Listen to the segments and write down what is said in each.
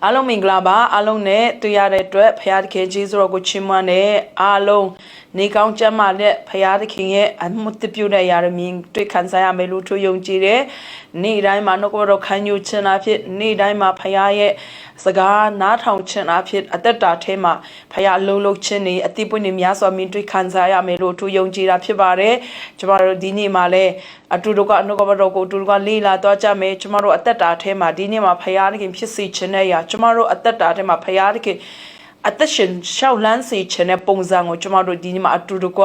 အားလုံးမင်္ဂလာပါအားလုံးနဲ့တွေ့ရတဲ့အတွက်ဖခင်သခင်ကြီးစွာကိုချီးမွမ်းတဲ့အားလုံးနေကောင်းကြမှာနဲ့ဖခင်သခင်ရဲ့အမှုတပြုတဲ့ရာရမြင်တွေ့ခံစားရမယ်လို့သူယုံကြည်တယ်နေ့တိုင်းမှာနှုတ်ကပတော်ခံယူခြင်းအဖြစ်နေ့တိုင်းမှာဖခင်ရဲ့စကားနားထောင်ခြင်းအဖြစ်အသက်တာထဲမှာဖခင်လှုပ်လှုပ်ခြင်းနေအတိပွင့်နေများစွာမြင်တွေ့ခံစားရမယ်လို့သူယုံကြည်တာဖြစ်ပါတယ်ကျမတို့ဒီနေ့မှာလည်းအတူတူကနှုတ်ကပတော်ကိုအတူတူကလေးလာတော့ကြမယ်ကျမတို့အသက်တာထဲမှာဒီနေ့မှာဖခင်သခင်ဖြစ်စေခြင်းနဲ့ရာကျမတို့အသက်တာထဲမှာဖခင်သခင်အသက်ရှင်ရှောက်လန်းစေခြင်းနဲ့ပုံစံကိုကျမတို့ဒီနေ့မှာအတူတူက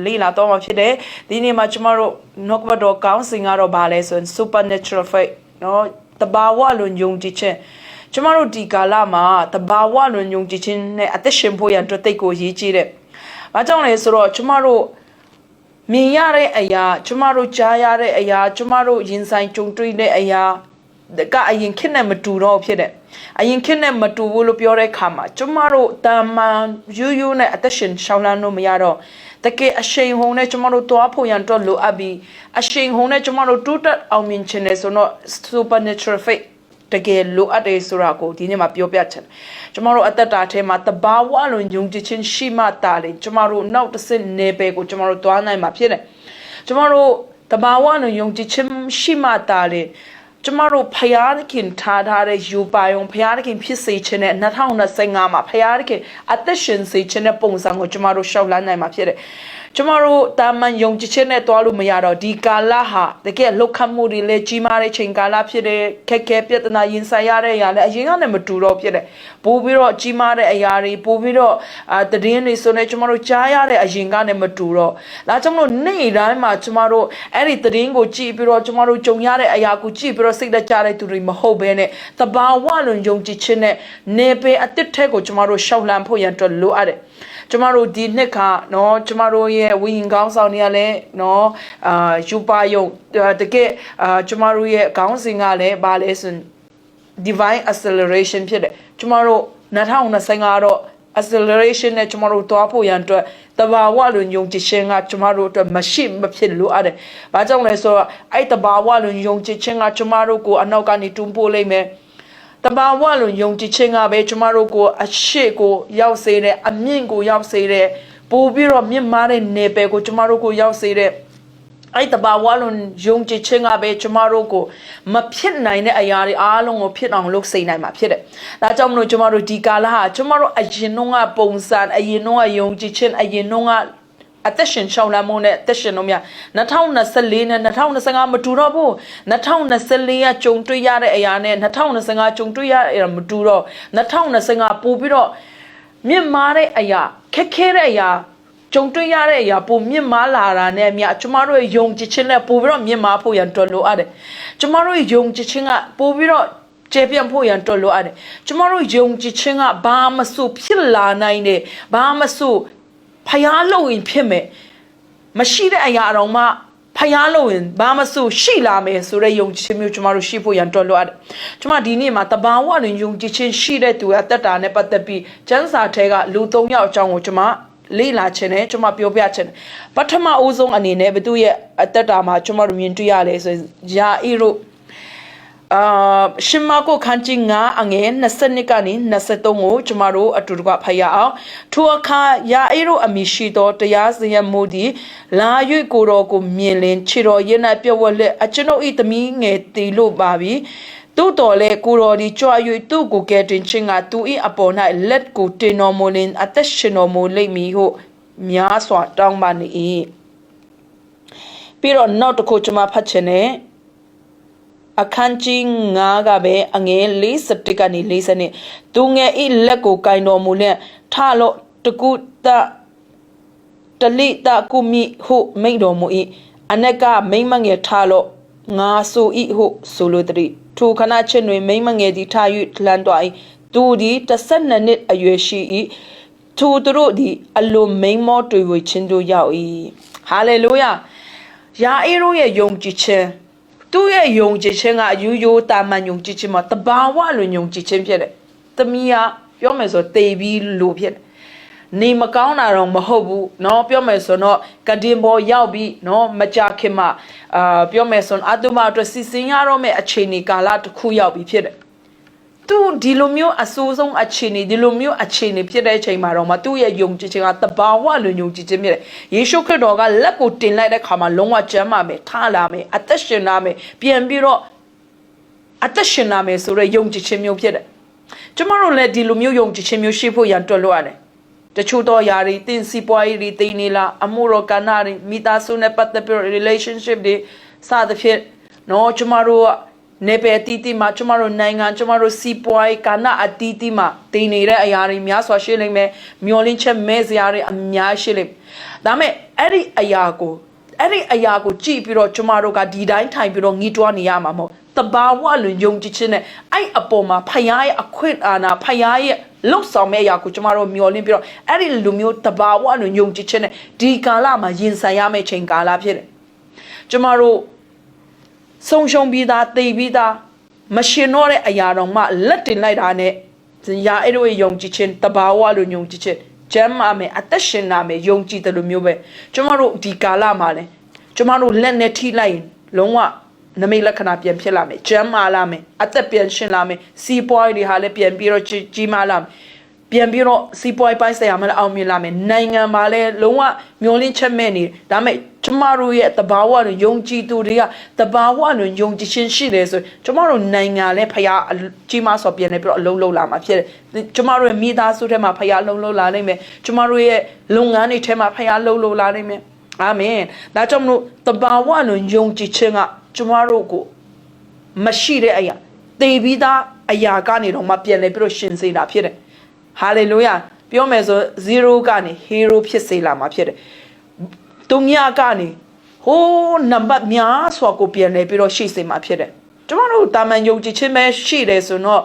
လေးလာတော့မှာဖြစ်တယ်ဒီနေ့မှာကျမတို့နှုတ်ကပတော်ကောင်းစဉ်ကတော့ဘာလဲဆိုရင် supernatural faith နော်တဘာဝလွန်ယုံကြည်ခြင်းကျမတို့ဒီကာလမှာတဘာဝလွန်ယုံကြည်ခြင်းနဲ့အသက်ရှင်ဖို့ရန်အတွက်တိတ်ကိုရည်ကြီးတယ်။ဘာကြောင့်လဲဆိုတော့ကျမတို့မြင်ရတဲ့အရာကျမတို့ကြားရတဲ့အရာကျမတို့ရင်ဆိုင်ကြုံတွေ့တဲ့အရာကအရင်ခေတ်နဲ့မတူတော့ဖြစ်တယ်။အရင်ခေတ်နဲ့မတူဘူးလို့ပြောတဲ့အခါမှာကျမတို့တာမန်ရိုးနဲ့အသက်ရှင်ရှောင်လန်းလို့မရတော့တကယ်အရှိန်ဟုန်နဲ့ကျမတို့တွားဖို့ရန်တော့လိုအပ်ပြီးအရှိန်ဟုန်နဲ့ကျမတို့တိုးတက်အောင်မြင်ခြင်းနဲ့ဆိုတော့ supernatural faithတကယ်လိုအပ်တယ်ဆိုတာကိုဒီနေ့မှာပြောပြချင်တယ်ကျမတို့အသက်တာထဲမှာတဘာဝလွန်ယုံကြည်ခြင်းရှိမှတာလေကျမတို့နောက်တစ်ဆင့်နေပဲကိုကျမတို့တွားနိုင်မှာဖြစ်တယ်ကျမတို့တဘာဝလွန်ယုံကြည်ခြင်းရှိမှတာလေကျမတို့ဖယားခင်ထားတဲ့ယူပါယုံဖယားခင်ဖြစ်စေခြင်းနဲ့2025မှာဖယားခင်အသက်ရှင်စေခြင်းနဲ့ပုံစံကိုကျမတို့ရှောက်လန်းနိုင်မှာဖြစ်တယ်ကျမတို့တာမန်ယုံကြည်ခြင်းနဲ့တွားလို့မရတော့ဒီကာလဟာတကယ်လောက်ခတ်မှုတွေလည်းကြီးမားတဲ့ချိန်ကာလဖြစ်တဲ့ခက်ခဲပြဿနာရင်ဆိုင်ရတဲ့အရာလည်းအရင်ကလည်းမတူတော့ဖြစ်တယ်ပို့ပြီးတော့ကြီးမားတဲ့အရာတွေပို့ပြီးတော့တည်င်းတွေဆိုနေကျမတို့ကြားရတဲ့အရင်ကလည်းမတူတော့ဒါကြောင့်မလို့နေ့တိုင်းမှာကျမတို့အဲ့ဒီတည်င်းကိုကြည့်ပြီးတော့ကျမတို့ကြုံရတဲ့အရာကိုကြည့်ပြီးတော့စိတ်သက်ကြတဲ့သူတွေမဟုတ်ဘဲနဲ့တဘာဝလွန်ယုံကြည်ခြင်းနဲ့နေပေအတစ်ထက်ကိုကျမတို့ရှောက်လန်းဖို့ရန်အတွက်လိုအပ်တယ်ကျမတို့ဒီနှစ်ခါနော်ကျမတို့ရဲ့ဝိညာဉ်ကောင်းဆောင်တွေကလည်းနော်ယူပါယုံတကယ်ကျမတို့ရဲ့ခေါင်းစဉ်ကလည်းဘာလဲဆို divine acceleration ဖြစ်တယ်ကျမတို့2025တော့ acceleration နဲ့ကျမတို့တွားဖို့ရန်အတွက်တဘာဝလွန်ယုံကြည်ခြင်းကကျမတို့အတွက်မရှိမဖြစ်လို့အဲ့ဒါဘာကြောင့်လဲဆိုတော့အဲ့တဘာဝလွန်ယုံကြည်ခြင်းကကျမတို့ကိုအနောက်ကနေတွန်းပို့လိုက်မယ်တဘာဝလွန်ယုံကြည်ခြင်းကပဲကျမတို့ကိုအရှိကိုရောက်စေတဲ့အမြင့်ကိုရောက်စေတဲ့ပို့ပြီးတော့မြင့်မားတဲ့နေပယ်ကိုကျမတို့ကိုရောက်စေတဲ့အဲ့တဘာဝလွန်ယုံကြည်ခြင်းကပဲကျမတို့ကိုမဖြစ်နိုင်တဲ့အရာတွေအားလုံးကိုဖြစ်အောင်လုပ်စေနိုင်မှာဖြစ်တယ်။ဒါကြောင့်မလို့ကျမတို့ဒီကာလဟာကျမတို့အရင်တုန်းကပုံစံအရင်တုန်းကယုံကြည်ခြင်းအရင်တုန်းကအသက်ရှင်ရှောင်လန်းမှုနဲ့အသက်ရှင်လို့မြ2024နဲ့2025မတူတော့ဘူး2024ကကြုံတွေ့ရတဲ့အရာနဲ့2025ကြုံတွေ့ရတဲ့အရာမတူတော့2025ပို့ပြီးတော့မြင့်မားတဲ့အရာခက်ခဲတဲ့အရာကြုံတွေ့ရတဲ့အရာပိုမြင့်မားလာတာနဲ့အမြကျမတို့ယုံကြည်ခြင်းနဲ့ပို့ပြီးတော့မြင့်မားဖို့ရန်တော်လိုအပ်တယ်ကျမတို့ယုံကြည်ခြင်းကပို့ပြီးတော့ကျေပြန့်ဖို့ရန်တော်လိုအပ်တယ်ကျမတို့ယုံကြည်ခြင်းကဘာမဆိုဖြစ်လာနိုင်တယ်ဘာမဆိုဖျားလို့ရင်ဖြစ်မယ်မရှိတဲ့အရာတော့မှဖျားလို့ရင်ဘာမဆိုရှိလာမယ်ဆိုတဲ့ယုံကြည်ခြင်းမျိုးကျမတို့ရှိဖို့ရန်တော်လိုအပ်တယ်ကျမဒီနေ့မှာတဘာဝတွင်ယုံကြည်ခြင်းရှိတဲ့သူအသက်တာနဲ့ပတ်သက်ပြီးကျမ်းစာထဲကလူ3ယောက်အကြောင်းကိုကျမလေးလာခြင်းနဲ့ကျမပြောပြခြင်းပထမအဦးဆုံးအနေနဲ့ဘသူရဲ့အသက်တာမှာကျမတို့မြင်တွေ့ရလဲဆိုရင်ယာဣရုရှင်မာကိုခန်းကြီး9အငယ်20ကနေ23ကိုကျမတို့အတူတကွဖတ်ရအောင်ထိုအခါယာဣရုအမိရှိသောတရားစရမိုးသည်လာ၍ကိုတော်ကိုမြင်လင်ခြေတော်ရ၌ပြည့်ဝက်လက်အကျွန်ုပ်၏သမီးငယ်တီလို့ပါပြီသူတော်လေကိုတော်ဒီကြွ၍သူ့ကိုကဲတင်ခြင်းကသူ၏အပေါ်၌လက်ကိုတင်တော်မူလင်အသက်ရှင်တော်မူလိမ့်မည်ဟုများစွာတောင်းပန်၏ပြီးတော့နောက်တစ်ခုကျမဖတ်ချင်တယ်အခန်းကြီး9ကပဲအငယ်41ကနေ40နဲ့သူငယ်ဤလက်ကိုကင်တော်မူလျက်ထလော့တကုတတလိတကုမိဟုမိန်တော်မူ၏အနက်ကမိမငယ်ထလော့ငါဆို၏ဟုဆိုလိုသည်ထိုခဏချင်းတွင်မိမငယ်သည်ထ၍လှမ်းသွား၏သူသည်12နှစ်အရွယ်ရှိ၏ထိုသူတို့သည်အလွန်မိန်မောတွေ့ဝေခြင်းတို့ရောက်၏ဟာလေလုယာယာဣရုရဲ့ယုံကြည်ခြင်းသူ့ရဲ့ယုံကြည်ခြင်းကအယူရိုးတာမန်ယုံကြည်ခြင်းမှာတဘာဝလွန်ယုံကြည်ခြင်းဖြစ်တယ်။သမီးကပြောမယ်ဆိုတေပြီးလို့ဖြစ်တယ်။နေမကောင်းတာတော့မဟုတ်ဘူးเนาะပြောမယ်ဆိုတော့ကတင်ပေါ်ရောက်ပြီးเนาะမကြခင်မှာပြောမယ်ဆိုအတုမအတွက်စီစဉ်ရတော့မယ့်အခြေအနေကာလတစ်ခုရောက်ပြီးဖြစ်တယ်။ tu di lo mio asosong achini di lo mio achini ဖြစ်တဲ့အချိန်မှာတော့မသူ့ရဲ့ယုံကြည်ခြင်းကတဘာဝလွန်ယုံကြည်ခြင်းဖြစ်တယ်ယေရှုခရစ်တော်ကလက်ကိုတင်လိုက်တဲ့ခါမှာလုံးဝကျမ်းမာမယ်ထားလာမယ်အသက်ရှင်လာမယ်ပြန်ပြီးတော့အသက်ရှင်လာမယ်ဆိုတော့ယုံကြည်ခြင်းမျိုးဖြစ်တယ်ကျမတို့လည်းဒီလိုမျိုးယုံကြည်ခြင်းမျိုးရှိဖို့ရန်တွက်လို့ရတယ်တချို့တော့ယာရီတင်စီပွားရီတင်နေလားအမှုရောကနာရီမိသားစုနဲ့ပတ်သက်ပြီး relationship တွေစသဖြင့်နော်ကျမတို့နေပယ်တီတီမှာကျမတို့နိုင်ငံကျမတို့စီပွားရေးကဏ္ဍအတီးတီးမှာတည်နေတဲ့အရာတွေများစွာရှိလိမ့်မယ်မျောလင်းချက်မဲစရာတွေအများရှိလိမ့်ဒါပေမဲ့အဲ့ဒီအရာကိုကြည့်ပြီးတော့ကျမတို့ကဒီတိုင်းထိုင်ပြီးတော့ငီးတွားနေရမှာမဟုတ်တဘာဝလွန်ယုံကြည်ခြင်းနဲ့အဲ့အပေါ်မှာဖယားရဲ့အခွင့်အာဏာဖယားရဲ့လှုပ်ဆောင်မဲ့အရာကိုကျမတို့မျောလင်းပြီးတော့အဲ့ဒီလူမျိုးတဘာဝလွန်ယုံကြည်ခြင်းနဲ့ဒီကာလမှာရင်ဆိုင်ရမယ့်ချိန်ကာလဖြစ်တယ်ကျမတို့ဆုံးရှုံးပြီးသားတိတ်ပြီးသားမရှင်တော့တဲ့အရာတော်မှလက်တင်လိုက်တာနဲ့ရာအဲ့တို့ယုံကြည်ခြင်းတဘာဝလိုယုံကြည်ခြင်းကျမ်းမာမယ်အသက်ရှင်နာမယ်ယုံကြည်တယ်လို့မျိုးပဲကျမတို့ဒီကာလမှာလဲကျမတို့လက်နဲ့ထိလိုက်ရင်လုံးဝနမိတ်လက္ခဏာပြန်ဖြစ်လာမယ်ကျမ်းမာလာမယ်အသက်ပြန်ရှင်လာမယ်စီးပွားရေးတွေဟာလည်းပြန်ပြီးတော့ကြီးမားလာမယ်ပြန်ပြီးတော့စီးပွားရေးပိုင်းဆိုင်ရာမှာလည်းအောင်မြင်လာမယ်နိုင်ငံမှာလည်းလုံးဝမျောလင်းချက်မဲ့နေဒါပေမဲ့ကျမတို့ရဲ့တဘာဝလိုယုံကြည်သူတွေကတဘာဝလိုယုံကြည်ခြင်းရှိတယ်ဆိုကျမတို့နိုင်ငံလည်းဖယားကြီးမားစွာပြန်နေပြီးတော့အလုံးလုံးလာမှာဖြစ်တယ်ကျမတို့ရဲ့မိသားစုထဲမှာဖယားအလုံးလုံးလာနိုင်မယ်ကျမတို့ရဲ့လုပ်ငန်းတွေထဲမှာဖယားလုံးလုံးလာနိုင်မယ်အာမင်ဒါကြောင့်မလို့တဘာဝလိုယုံကြည်ခြင်းကကျမတို့ကိုမရှိတဲ့အရာတည်ပြီးသားအရာကနေတော့မှပြန်လဲပြီးတော့ရှင်စေတာဖြစ်တယ်ဟာလေလုယာပြောမယ်ဆို0ကနေ hero ဖြစ်စေလာမှာဖြစ်တယ်တုံညကနေဟိုးနံပါတ်များစွာကိုပြန်လဲပြီးတော့ရှိစေမှာဖြစ်တယ်ကျမတို့တာမန်ယုံကြည်ခြင်းပဲရှိတယ်ဆိုတော့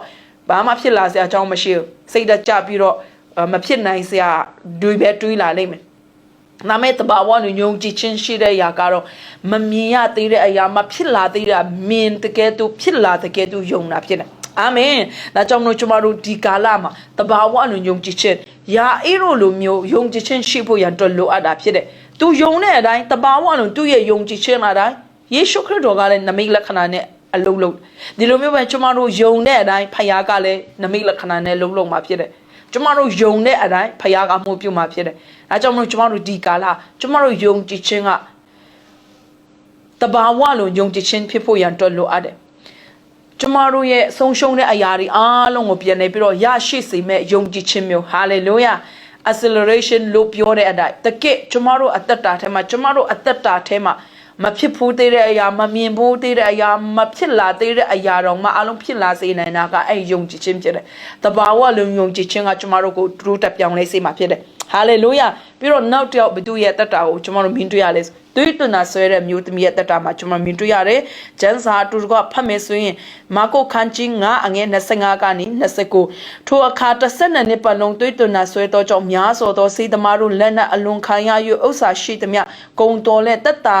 ဘာမှဖြစ်လာစရာအကြောင်းမရှိဘူးစိတ်တကြပြီးတော့မဖြစ်နိုင်စရာတွေးပဲတွေးလာလိမ့်မယ်နာမည်တဘာဝနဲ့ယုံကြည်ခြင်းရှိတဲ့အရာကတော့မမြင်ရသေးတဲ့အရာမဖြစ်လာသေးတာမြင်တကယ်သူဖြစ်လာတကယ်သူယုံတာဖြစ်တယ်အာမင်ဒါကြောင့်မလို့ကျမတို့ဒီကာလမှာတဘာဝနဲ့ယုံကြည်ခြင်းယာအေးလိုမျိုးယုံကြည်ခြင်းရှိဖို့ရန်အတွက်လိုအပ်တာဖြစ်တယ်သူယုံတဲ့အတိုင်းတဘာဝနဲ့သူ့ရဲ့ယုံကြည်ခြင်းအတိုင်းယေရှုခရစ်တော်ကလည်းနမိတ်လက္ခဏာနဲ့အလုံးလုံးဒီလိုမျိုးပဲကျမတို့ယုံတဲ့အတိုင်းဖခင်ကလည်းနမိတ်လက္ခဏာနဲ့လုံးလုံးမှာဖြစ်တယ်ကျမတို့ယုံတဲ့အတိုင်းဖခင်ကမှုပြုမှာဖြစ်တယ်အဲကြောင့်မလို့ကျမတို့ဒီကာလကျမတို့ယုံကြည်ခြင်းကတဘာဝလိုယုံကြည်ခြင်းဖြစ်ဖို့ရန်အတွက်လိုအပ်တယ်ကျမတို့ရဲ့ဆုံးရှုံးတဲ့အရာတွေအားလုံးကိုပြန်နေပြီးတော့ရရှိစေမဲ့ယုံကြည်ခြင်းမျိုး hallelujah acceleration လို့ပြောတဲ့အတိုင်းတကယ်ကျမတို့အသက်တာထဲမှာမဖြစ်ဖို့သေးတဲ့အရာမမြင်ဖို့သေးတဲ့အရာမဖြစ်လာသေးတဲ့အရာတော့မှအလုံးဖြစ်လာစေနိုင်တာကအဲ့ယုံကြည်ခြင်းဖြစ်တယ်။တဘာဝလုံးယုံကြည်ခြင်းကကျမတို့ကိုတူတက်ပြောင်းလဲစေမှာဖြစ်တယ်။ hallelujah ပြီးတော့နောက်တစ်ယောက်ဘသူရဲ့တက်တာကိုကျမတို့မြင်တွေ့ရလဲသွေးတွန်းတာဆွဲတဲ့မျိုးသမီးရဲ့တက်တာမှာကျမမြင်တွေ့ရတယ်။ကျမ်းစာအတူတကွဖတ်မယ်ဆိုရင်မာကုခန်းကြီး9အငယ်25ကနေ29ထိုအခါ12နှစ်ပတ်လုံးသွေးတွန်းတာဆွဲသောကြောင့်များစွာသောစေတမားတို့လက်နက်အလွန်ခံရ၍ဥစ္စာရှိသမျှဂုံတော်และတက်တာ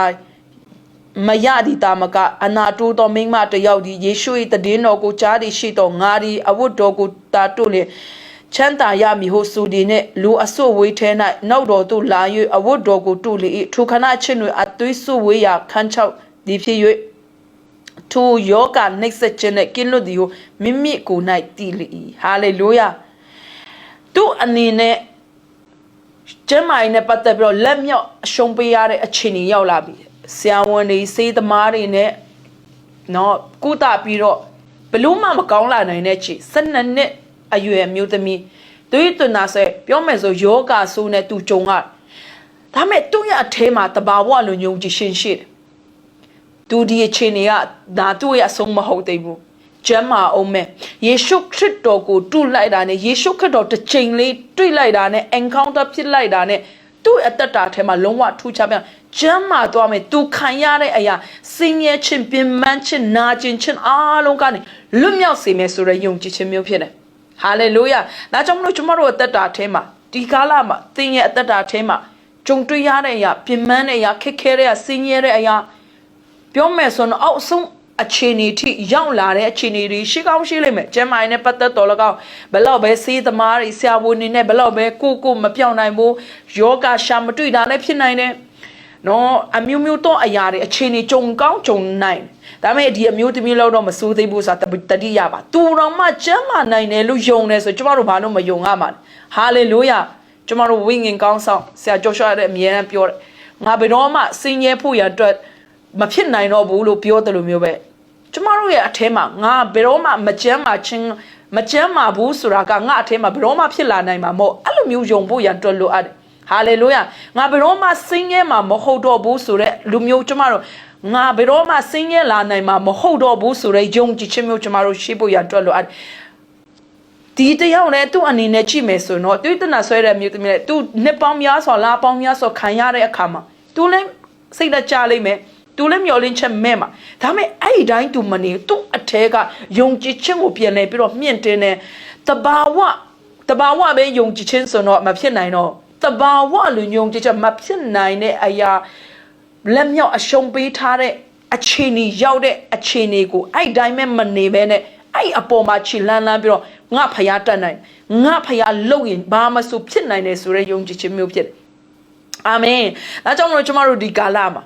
မရသည်တာမကအနာတိုးသောမိန်းမတယောက်သည်ယေရှု၏တည်တော်ကိုကြားသည်ရှိသောငါသည်အဝတ်တော်ကိုတာတို့လျင်ချမ်းသာရမည်ဟုဆိုသည်နှင့်လူအဆွဝေးထဲ၌နောက်တော်သို့လာ၍အဝတ်တော်ကိုတုလေ၏ထိုခဏချင်းတွင်အသွေးဆွဝေးရာခန်းချောက်သည်ဖြစ်၍ထိုယောဂနှိပ်စက်ခြင်းနှင့်ကင်းလွတ်သည်ဟုမိမိကိုယ်၌တည်လေ၏ဟာလေလုယာသူအနေနဲ့ကျမ်းမာရေးနဲ့ပတ်သက်ပြီးတော့လက်မြောက်အရှုံးပေးရတဲ့အခြေအနေရောက်လာပြီဆရာဝန်တွေစေးသမားတွေနဲ့နော်ကုသပြီးတော့ဘလို့မှမကောင်းလာနိုင်တဲ့ချီ12နှစ်အရွယ်မျိုးသမီးသွေးသွန်းတာဆိုပြောမယ်ဆိုယောဂဆိုးနဲ့သူကြုံရဒါမဲ့သူ့ရဲ့အထဲမှာတဘာဝလိုယုံကြည်ရှင်ရှိတယ်သူဒီအခြေအနေကဒါသူ့ရဲ့အဆုံးမဟုတ်သေးဘူးကျမ်းမာအောင်မဲ့ယေရှုခရစ်တော်ကိုတူလိုက်တာနဲ့ယေရှုခရစ်တော်တစ်ချိန်လေးတွေ့လိုက်တာနဲ့ encounter ဖြစ်လိုက်တာနဲ့သူ့အသက်တာထဲမှာလုံးဝထူးခြားပြန်ကျမ်းမာသွားမယ်သူခံရတဲ့အရာစင်ရဲ့ချင်းပင်ပန်းချင်းနာကျင်ချင်းအားလုံးကနေလွတ်မြောက်စေမယ်ဆိုတဲ့ယုံကြည်ခြင်းမျိုးဖြစ်တယ်ဟာလေလုယာဒါကြောင့်မလို့ကျမတို့အသက်တာထဲမှာဒီကာလမှာသင်ရဲ့အသက်တာထဲမှာကြုံတွေ့ရတဲ့အရာပင်ပန်းတဲ့အရာခက်ခဲတဲ့အရာစင်ရဲ့တဲ့အရာပြောမယ်ဆိုတော့အောက်ဆုံးအခြေအနေထိရောက်လာတဲ့အခြေအနေတွေရှိကောင်းရှိလိမ့်မယ်ကျမ်းမာရေးနဲ့ပတ်သက်တော်လည်းကောင်းဘယ်တော့ပဲစေးသမားတွေဆရာဝန်တွေနဲ့ဘယ်တော့ပဲကိုမပြောင်းနိုင်ဘူးယောဂရှာမတွေ့တာလည်းဖြစ်နိုင်တယ် နော်အမျိုးမျိုးတော့အရာတွေအခြေအနေကြုံကောင်းကြုံနိုင်ဒါပေမဲ့ဒီအမျိုးသမီးလောက်တော့မစိုးသေးဘူးဆိုတာတတိယပါသူတော်မှကျမ်းမာနိုင်တယ်လို့ယုံတယ်ဆိုကျမတို့ဘာလို့မယုံရမှာဟာလေလုယာကျမတို့ဝိငင်ကောင်းဆောင်ဆရာကျော်ရှော့ရဲ့အမြဲတမ်းပြောတယ်ငါဘယ်တော့မှစင်ရဲဖို့ရအတွက်မဖြစ်နိုင်တော့ဘူးလို့ပြောတယ်လို့မျိုးပဲကျမတို့ရဲ့အထဲမှာငါဘယ်တော့မှမကျမ်းမာဘူးဆိုတာကငါအထဲမှာဘယ်တော့မှဖြစ်လာနိုင်မှာမဟုတ်အဲ့လိုမျိုးယုံဖို့ရအတွက်လိုအပ်တယ်ဟာလေလုယာငါဘယ်တော့မှစင်ရဲမှာမဟုတ်တော့ဘူးဆိုတဲ့လူမျိုးကျမတို့ငါဘယ်တော့မှစင်ရဲလာနိုင်မှာမဟုတ်တော့ဘူးဆိုတဲ့ယုံကြည်ခြင်းမျိုးကျမတို့ရှိဖို့ရအတွက်လိုအပ်ဒီတယောက်နဲ့သူ့အနေနဲ့ကြည့်မယ်ဆိုတော့သူတနာဆွဲတဲ့မျိုးသမီးနဲ့သူနှစ်ပေါင်းများစွာလားပေါင်းများစွာခံရတဲ့အခါမှာသူလည်းစိတ်နဲ့ကြလိမ့်မယ်သူလည်းမျောလင်းချက်မဲ့မှာဒါပေမဲ့အဲ့ဒီတိုင်းသူမနေသူ့အထဲကယုံကြည်ခြင်းကိုပြန်လဲပြီးတော့မြင့်တင်တယ်တဘာဝပဲယုံကြည်ခြင်းဆိုတော့မဖြစ်နိုင်တော့တဘာဝလူယုံကြည်ချက်မဖြစ်နိုင်တဲ့အရာလက်မြောက်အရှုံးပေးထားတဲ့အခြေအနေရောက်တဲ့အခြေအနေကိုအဲ့တိုင်းမဲ့မနေဘဲနဲ့အဲ့အပေါ်မှာခြေလန်းပြီးတော့ငါဖျားတတ်နိုင်ငါဖျားလုံရင်ဘာမှဆိုဖြစ်နိုင်တယ်ဆိုတဲ့ယုံကြည်ခြင်းမျိုးဖြစ်တယ်အာမင်ဒါကြောင့်မလို့ကျမတို့ဒီကာလမှာ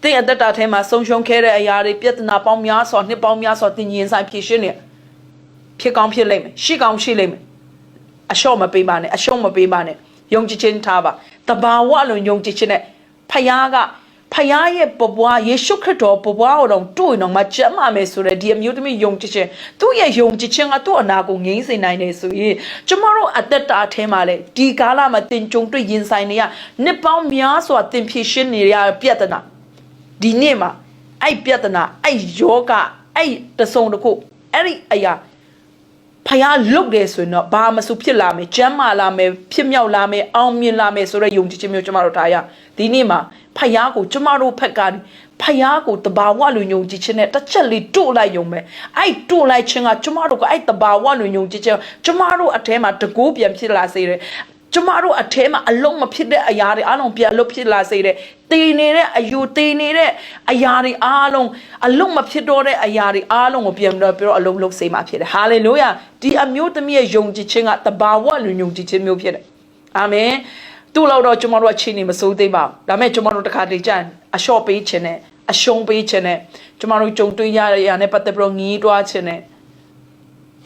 သင်အသက်တာထဲမှာဆုံးရှုံးခဲ့တဲ့အရာတွေပြဿနာပေါင်းများစွာနှစ်ပေါင်းများစွာသင်ရင်ဆိုင်ဖြေရှင်းနေဖြစ်ကောင်းဖြစ်လိမ့်မယ်ရှိကောင်းရှိလိမ့်မယ်အလျှော့မပေးပါနဲ့အရှုံးမပေးပါနဲ့ယုံကြည်ခြင်းထားပါတဘာဝလုံးယုံကြည်ခြင်းနဲ့ဖျားရဲ့ပပွားယေရှုခရစ်တော်ပပွားတော်တွေ့တော်မှာကျမ်းမာမယ်ဆိုတဲ့ဒီအမျိုးသမီးယုံကြည်ခြင်းသူ့ရဲ့ယုံကြည်ခြင်းကသူ့အနာကိုငြိမ်းစေနိုင်တယ်ဆိုရင်ကျမတို့အသက်တာအထဲမှာလေဒီကာလမှာသင်ကြုံတွေ့ရင်ဆိုင်နေရနှစ်ပေါင်းများစွာသင်ဖြည့်ရှင်းနေရပြဿနာဒီနေ့မှာအဲ့ပြဿနာအဲ့ယောဂအဲ့တဆုံတစ်ခုအဲ့ဒီအရာဖျားလုတ်တယ်ဆိုရင်တော့ဘာမှမဆိုဖြစ်လာမယ်ကျမ်းမာလာမယ်ဖြစ်မြောက်လာမယ်အောင်မြင်လာမယ်ဆိုတဲ့ယုံကြည်ခြင်းမျိုးကျမတို့ထားရဒီနေ့မှာဖျားကိုကျမတို့ဖက်ကနေဖျားကိုတဘာဝလူယုံကြည်ခြင်းနဲ့တစ်ချက်လေးတို့လိုက်ယုံမယ်အဲ့တို့လိုက်ခြင်းကကျမတို့ကအဲ့တဘာဝလူယုံကြည်ခြင်းကျမတို့အထဲမှာတကိုးပြန်ဖြစ်လာစေတယ်ကျမတို့အထဲမှာအလုံးမဖြစ်တဲ့အရာတွေအားလုံးပြန်လွတ်ဖြစ်လာစေတယ်တည်နေတဲ့အယူတည်နေတဲ့အရာတွေအားလုံးအလုံးမဖြစ်တော့တဲ့အရာတွေအားလုံးကိုပြန်ပြီးတော့အလုံးလုံးစေမှာဖြစ်တယ်ဟာလေလုယာဒီအမျိုးသမီးရဲ့ယုံကြည်ခြင်းကတဘာဝလူယုံကြည်ခြင်းမျိုးဖြစ်တယ်အာမင်သူ့လောက်တော့ကျမတို့အချိန်နေမစိုးသေးပါဘူးဒါပေမဲ့ကျမတို့တစ်ခါတည်းကြရင်အလျှော့ပေးခြင်းနဲ့အရှုံးပေးခြင်းနဲ့ကျမတို့ကြုံတွေ့ရတဲ့အရာနဲ့ပတ်သက်ပြီးတော့ငြီးတွားခြင်းနဲ့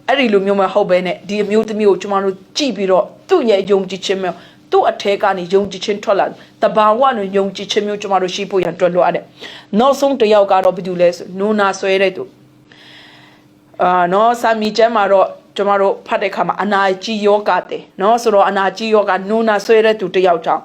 အဲ့ဒီလိုမျိုးမဟုတ်ဘဲနဲ့ဒီအမျိုးသမီးကိုကျမတို့ကြည့်ပြီးတော့သူ့ရဲ့ယုံကြည်ခြင်းမျိုးသူ့အထဲကနေယုံကြည်ခြင်းထွက်လာတဘာဝနဲ့ယုံကြည်ခြင်းမျိုးကျမတို့ရှိဖို့ရန်တွက်လို့ရတယ်နောက်ဆုံးတစ်ယောက်ကတော့ဘယ်သူလဲဆိုနူနာဆွဲတဲ့သူနော်စာမီကျမ်းမှာတော့ကျမတို့ဖတ်တဲ့အခါမှာအနာကြီးယောဂတဲ့နော်ဆိုတော့အနာကြီးယောဂနူနာဆွဲတဲ့သူတစ်ယောက်ကြောင့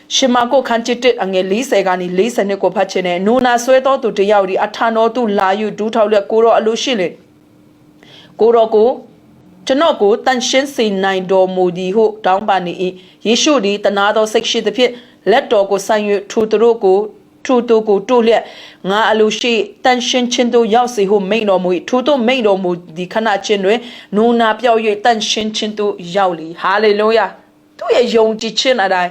်ရှမာကိုခန်းချစ်တဲ့အငယ်40ကနေ40နှစ်ကိုဖတ်ခြင်းနဲ့နူနာဆွဲတော်သူတစ်ယောက်ဒီအထာတော်သူလာယူဒူးထောက်လက်ကိုတော့အလိုရှိလေကိုတော့ကိုကျွန်တော်ကိုတန်ရှင်းစေနိုင်တော်မူသည်ဟုတောင်းပန်၏ယေရှုသည်တနာတော်စိတ်ရှိသဖြင့်လက်တော်ကိုဆိုင်၍ထူသူကိုတို့လျက်ငါအလိုရှိတန်ရှင်းခြင်းတို့ရောက်စေဟုမိန်တော်မူ၏ထို့သောမိန်တော်မူသည်ခဏချင်းတွင်နူနာပြောက်၍တန်ရှင်းခြင်းတို့ရောက်လေဟာလေလုယာသူ့ရဲ့ယုံကြည်ခြင်းအတိုင်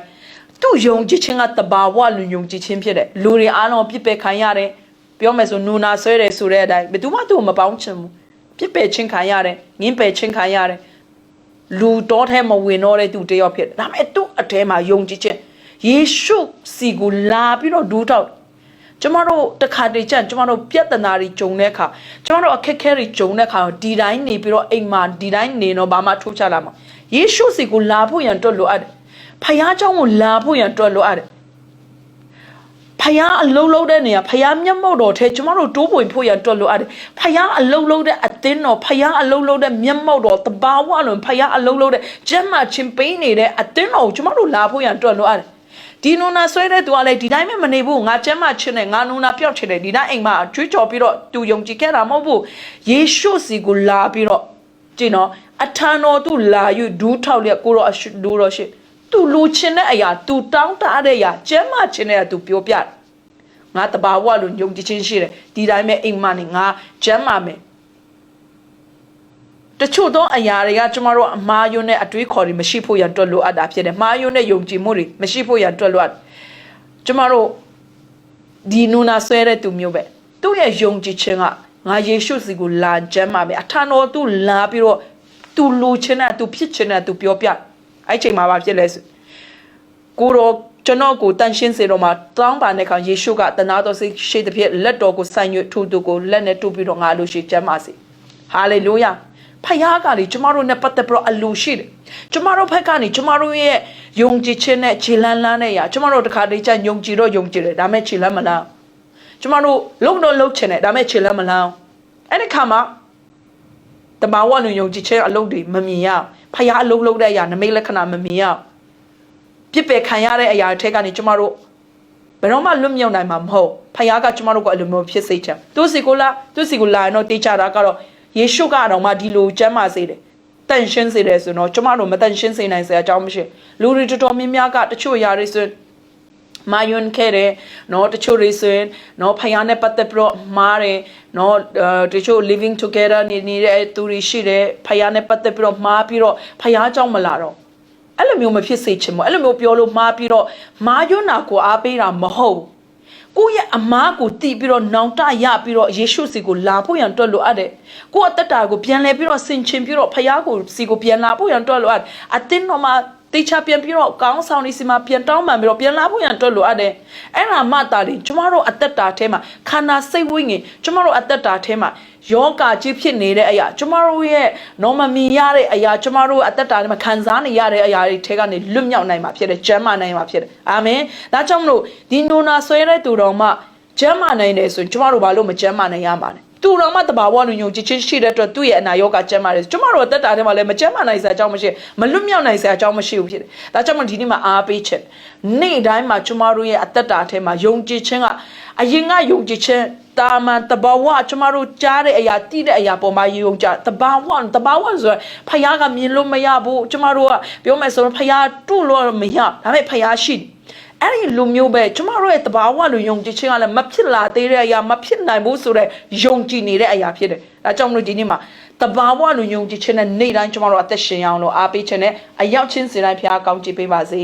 းသူ့ယုံကြည်ခြင်းကတဘာဝလူယုံကြည်ခြင်းဖြစ်တယ်လူတွေအားလုံးပြစ်ပယ်ခံရတယ်ပြောမယ်ဆိုနူနာဆွဲတယ်ဆိုတဲ့အတိုင်းဘယ်သူမှသူ့ကိုမပေါင်းချင်ဘူးပြစ်ပယ်ခြင်းခံရတယ်ငင်းပယ်ခြင်းခံရတယ်လူတော်ထဲမဝင်တော့တဲ့သူတယောက်ဖြစ်တယ်ဒါပေမဲ့သူ့အထဲမှာယုံကြည်ခြင်းယေရှုစီကိုလာပြီးတော့ဒူးထောက်ကျမတို့တခါတည်းကျကျမတို့ပြဿနာတွေဂျုံတဲ့အခါကျမတို့အခက်အခဲတွေဂျုံတဲ့အခါဒီတိုင်းနေပြီးတော့အိမ်မှာဒီတိုင်းနေတော့ဘာမှထိုးချလာမှာယေရှုစီကိုလာဖို့ရန်တွက်လို့အပ်တယ်ဖခင်เจ้าကိုလာဖို့ရန်တွက်လို့အပ်တယ်ဖခင်အလုံးလုံးတဲ့နေရာဖခင်မျက်မှောက်တော်ထဲကျမတို့တိုးပွင့်ဖို့ရန်တွက်လို့အပ်တယ်ဖခင်အလုံးလုံးတဲ့အသင်းတော်ဖခင်အလုံးလုံးတဲ့မျက်မှောက်တော်တဘာဝလုံးဖခင်အလုံးလုံးတဲ့ကျမ်းမာခြင်းပေးနေတဲ့အသင်းတော်ကိုကျမတို့လာဖို့ရန်တွက်လို့အပ်တယ်ဒီနူနာဆွဲတဲ့သူကလည်းဒီတိုင်းမနေဘူးငါကျမ်းမာခြင်းနဲ့ငါနူနာပြောက်ချင်တယ်ဒီတိုင်းအိမ်မှာကြွေးကြော်ပြီးတော့သူယုံကြည်ခဲ့တာမဟုတ်ဘူးယေရှုစီကိုလာပြီးတော့ကြည့်နော်အထာတော်သူလာယူဒူးထောက်လျက်ကိုတော့ဒူးတော့ရှိသူလူချင်းတဲ့အရာသူတောင်းတတဲ့အရာကျမ်းမာခြင်းတဲ့အရာသူပြောပြတယ်ငါတဘာဝလို့ယုံကြည်ခြင်းရှိတယ်ဒီတိုင်းပဲအိမ်မှာနေငါကျမ်းမာမယ်တချို့သောအရာတွေကကျမတို့အမှားယွန်းတဲ့အတွေးခေါ်တွေမရှိဖို့ရန်တွက်လို့အပ်တာဖြစ်တယ်မှားယွန်းတဲ့ယုံကြည်မှုတွေမရှိဖို့ရန်တွက်လို့ကျမတို့ဒီနူနာဆွဲတဲ့သူမျိုးပဲသူ့ရဲ့ယုံကြည်ခြင်းကငါယေရှုစီကိုလာကျမ်းမာမယ်အထာတော်သူလာပြီးတော့သူလူချင်းနဲ့သူဖြစ်ချင်းနဲ့သူပြောပြအဲ့ချိန်မှာဘာဖြစ်လဲဆိုကိုရော ကျွန်တော်ကိုတန်ရှင်းစေတော့မှတောင်းပါတဲ့အခါယေရှုကတနာတော်စိတ်ရှိတဲ့ဖြစ်လက်တော်ကိုဆိုင်ရွထိုးသူကိုလက်နဲ့တူပြီးတော့ငါအလိုရှိကျမ်းပါစေဟာလေလုယာဖခင်ကလေကျမတို့နဲ့ပတ်သက်ပြီးတော့အလိုရှိတယ်ကျမတို့ဘက်ကနေကျမတို့ရဲ့ယုံကြည်ခြင်းနဲ့ခြေလန်းလန်းနဲ့ရကျမတို့တခါတည်းကျယုံကြည်တော့ယုံကြည်တယ်ဒါမဲ့ခြေလန်းမလားကျမတို့လုံတော့လုံချင်တယ်ဒါမဲ့ခြေလန်းမလားအဲ့ဒီခါမှာတဘာဝလူယုံကြည်ခြင်းအလုပ်တွေမမြင်ရဖခင်အလုပ်လုပ်တဲ့အရာနမိတ်လက္ခဏာမမြင်ရပြစ်ပယ်ခံရတဲ့အရာတွေကနေကျမတို့ဘယ်တော့မှလွတ်မြောက်နိုင်မှာမဟုတ်ဖခင်ကကျမတို့ကိုအလိုမျိုးဖြစ်စေချင်သူစီကိုလာရင်တော့တေးချတာကတော့ယေရှုကတော့မှဒီလိုကျမ်းမာစေတယ်တန်ရှင်းစေတယ်ဆိုတော့ကျမတို့မတန်ရှင်းစေနိုင်စရာအကြောင်းမရှိလူတွေတော်တော်များများကတချို့ຢာတွေဆိုမာယွန်ခဲတယ်နော်တချို့တွေဆိုရင်နော်ဖခင်နဲ့ပတ်သက်ပြီးတော့မားတယ်နော်တချို့ living together နေတဲ့သူတွေရှိတယ်ဖခင်နဲ့ပတ်သက်ပြီးတော့မားပြီးတော့ဖခင်အကြောင်းမလာတော့အဲ့လိုမျိုးမဖြစ်စေချင်ဘူးအဲ့လိုမျိုးပြောလို့မားပြီးတော့မာယွန်းနာကိုအားပေးတာမဟုတ်ကိုယ့်ရဲ့အမားကိုတီးပြီးတော့နောင်တရပြီးတော့ယေရှုစီကိုလာဖို့ရန်တွက်လို့အပ်တယ်ကိုယ့်အသက်တာကိုပြန်လဲပြီးတော့ဆင်ခြင်ပြီးတော့ဖခင်ကိုစီကိုပြန်လာဖို့ရန်တွက်လို့အပ်အတင်းတော့မှတေချာပြန်ပြီးတော့ကောင်းဆောင်နေစီမှာပြန်တောင်းပန်ပြီးတော့ပြန်လာဖို့ရန်တွက်လို့အပ်တယ်အဲ့ဒါမှတာလေကျမတို့အသက်တာထဲမှာခန္ဓာစိတ်ဝိညာဉ်ကျမတို့အသက်တာထဲမှာယောဂကြီးဖြစ်နေတဲ့အရာကျမတို့ရဲ့နော်မမီရတဲ့အရာကျမတို့အသက်တာထဲမှာခံစားနေရတဲ့အရာတွေထဲကနေလွတ်မြောက်နိုင်မှာဖြစ်တယ်ကျမ်းမာနိုင်မှာဖြစ်တယ်အာမင်ဒါကြောင့်မလို့ဒီနိုနာဆွဲတဲ့သူတော်မှကျမ်းမာနိုင်တယ်ဆိုရင်ကျမတို့ဘာလို့မကျမ်းမာနိုင်ရမှာလဲသူတော်မှတဘာဝလူညုံကြည်ချင်းရှိတဲ့အတွက်သူ့ရဲ့အနာရောဂါကျမ်းမာတယ်ကျမတို့အသက်တာထဲမှာလည်းမကျမ်းမာနိုင်စရာအကြောင်းမရှိမလွတ်မြောက်နိုင်စရာအကြောင်းမရှိဘူးဖြစ်တယ်ဒါကြောင့်မဒီနေ့မှာအားပေးချက်နေ့တိုင်းမှာကျမတို့ရဲ့အသက်တာထဲမှာယုံကြည်ခြင်းကအရင်ကယုံကြည်ခြင်းတာမန်တဘာဝကျမတို့ကြားတဲ့အရာတိတဲ့အရာပေါ်မှာယုံကြတဘာဝဆိုဖခင်ကမြင်လို့မရဘူးကျမတို့ကပြောမယ်ဆိုရင်ဖခင်တူလို့မရဒါပေမဲ့ဖခင်ရှိအဲ့ဒီလူမျိုးပဲကျမတို့ရဲ့တဘာဝလူယုံကြည်ခြင်းကလည်းမဖြစ်လာသေးတဲ့အရာမဖြစ်နိုင်ဘူးဆိုတော့ယုံကြည်နေတဲ့အရာဖြစ်တယ်ဒါကြောင့်မလို့ဒီနေ့မှာတဘာဝလူယုံကြည်ခြင်းနဲ့နေ့တိုင်းကျမတို့အသက်ရှင်ရအောင်လို့အားပေးခြင်းနဲ့အရောက်ချင်းစီတိုင်းဖခင်ကောင်းချီးပေးပါစေ